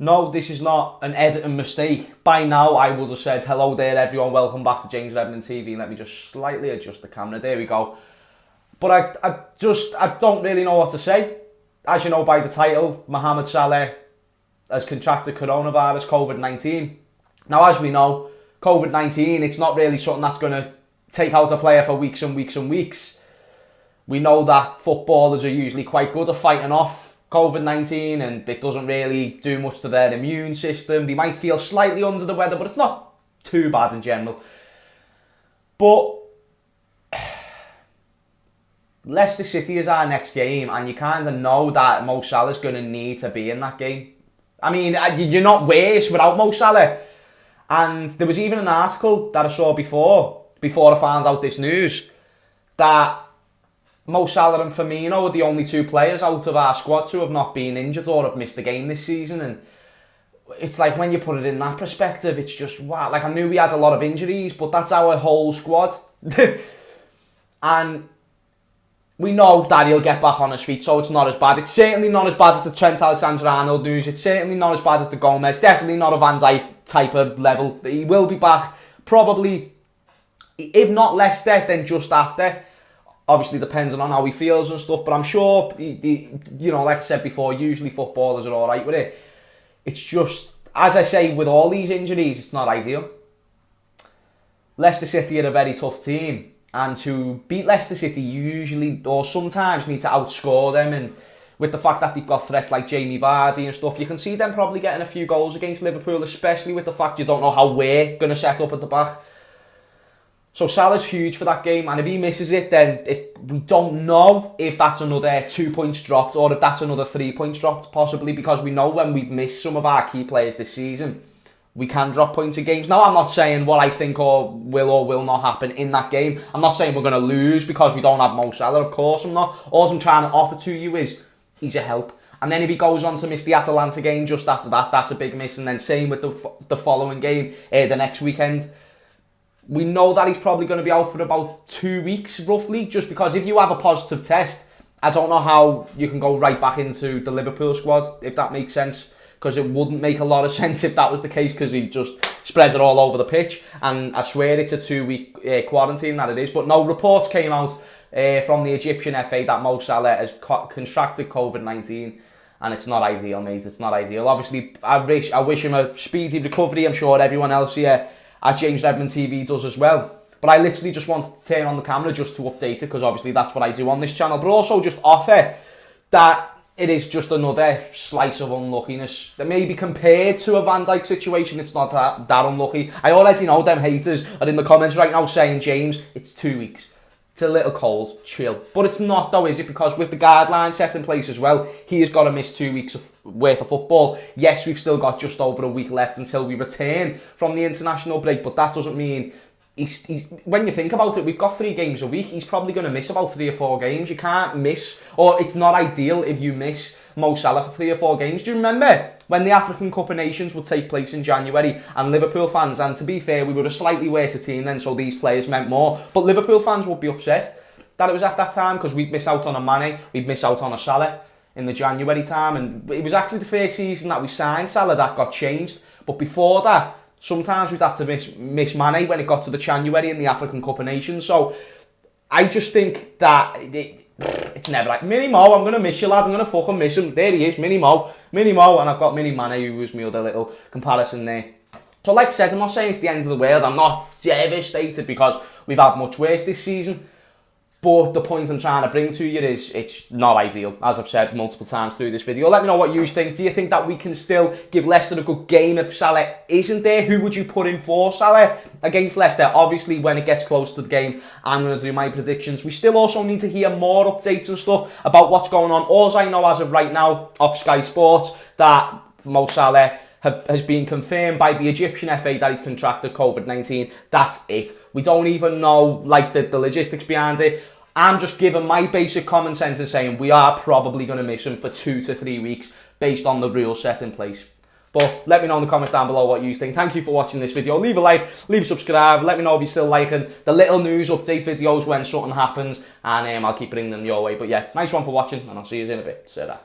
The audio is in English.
No, this is not an editing mistake. By now, I would have said, hello there, everyone. Welcome back to James Redmond TV. Let me just slightly adjust the camera. There we go. But I don't really know what to say. As you know by the title, Mohamed Salah has contracted coronavirus, COVID-19. Now, as we know, COVID-19, it's not really something that's going to take out a player for weeks and weeks and weeks. We know that footballers are usually quite good at fighting off COVID-19 and it doesn't really do much to their immune system. They might feel slightly under the weather, but it's not too bad in general. But Leicester City is our next game, and you kind of know that Mo Salah's going to need to be in that game. I mean, you're not worse without Mo Salah. And there was even an article that I saw before I found out this news, that Mo Salah and Firmino are the only two players out of our squad to have not been injured or have missed a game this season. And it's like, when you put it in that perspective, it's just, wow. Like, I knew we had a lot of injuries, but that's our whole squad. And we know that he'll get back on his feet, so it's not as bad. It's certainly not as bad as the Trent Alexander-Arnold news. It's certainly not as bad as the Gomez. Definitely not a Van Dijk type of level. He will be back probably, if not Leicester, then just after. Obviously, depending on how he feels and stuff. But I'm sure, you know, like I said before, usually footballers are all right with it. It's just, as I say, with all these injuries, it's not ideal. Leicester City are a very tough team. And to beat Leicester City, you usually, or sometimes, need to outscore them. And with the fact that they've got threats like Jamie Vardy and stuff, you can see them probably getting a few goals against Liverpool, especially with the fact you don't know how we're going to set up at the back. So Salah's huge for that game, and if he misses it, then we don't know if that's another 2 points dropped or if that's another 3 points dropped, possibly, because we know when we've missed some of our key players this season, we can drop points in games. Now, I'm not saying what I think or will not happen in that game. I'm not saying we're going to lose because we don't have Mo Salah, of course I'm not. All I'm trying to offer to you is he's a help. And then if he goes on to miss the Atalanta game just after that, that's a big miss. And then same with the following game, the next weekend. We know that he's probably going to be out for about 2 weeks, roughly, just because if you have a positive test, I don't know how you can go right back into the Liverpool squad, if that makes sense, because it wouldn't make a lot of sense if that was the case, because he just spreads it all over the pitch, and I swear it's a 2-week quarantine that it is. But no, reports came out from the Egyptian FA that Mo Salah has contracted COVID-19, and it's not ideal, mate, it's not ideal. Obviously, I wish him a speedy recovery. I'm sure everyone else here at James Redmond TV does as well. But I literally just wanted to turn on the camera just to update it, because obviously that's what I do on this channel, but also just offer that it is just another slice of unluckiness. That maybe compared to a Van Dijk situation, it's not that unlucky. I already know them haters are in the comments right now saying, James, it's 2 weeks. It's a little cold, chill. But it's not though, is it? Because with the guidelines set in place as well, he has got to miss 2 weeks worth of football. Yes, we've still got just over a week left until we return from the international break, but that doesn't mean he's when you think about it, we've got 3 games a week. He's probably going to miss about 3 or 4 games. You can't miss, or it's not ideal if you miss Mo Salah for 3 or 4 games. Do you remember when the African Cup of Nations would take place in January, and Liverpool fans, and to be fair, we were a slightly worse team then, so these players meant more, but Liverpool fans would be upset that it was at that time, because we'd miss out on a Mane, we'd miss out on a Salah in the January time, and it was actually the first season that we signed Salah that got changed. But before that, sometimes we'd have to miss Mane when it got to the January in the African Cup of Nations. So I just think that it's never like, Mini Mo, I'm going to miss you, lad, I'm going to fucking miss him. There he is, Mini Mo, and I've got Mini Mane, who was my other little comparison there. So like I said, I'm not saying it's the end of the world. I'm not devastated because we've had much worse this season. But the point I'm trying to bring to you is it's not ideal, as I've said multiple times through this video. Let me know what you think. Do you think that we can still give Leicester a good game if Salah isn't there? Who would you put in for Salah against Leicester? Obviously, when it gets close to the game, I'm going to do my predictions. We still also need to hear more updates and stuff about what's going on. All I know as of right now, off Sky Sports, that Mo Salah has been confirmed by the Egyptian FA that he's contracted COVID-19. That's it. We don't even know like the logistics behind it. I'm just giving my basic common sense and saying we are probably going to miss him for 2 to 3 weeks based on the rules set in place. But let me know in the comments down below what you think. Thank you for watching this video. Leave a like, leave a subscribe. Let me know if you're still liking the little news update videos when something happens. And I'll keep bringing them your way. But yeah, nice one for watching, and I'll see you in a bit. See you there.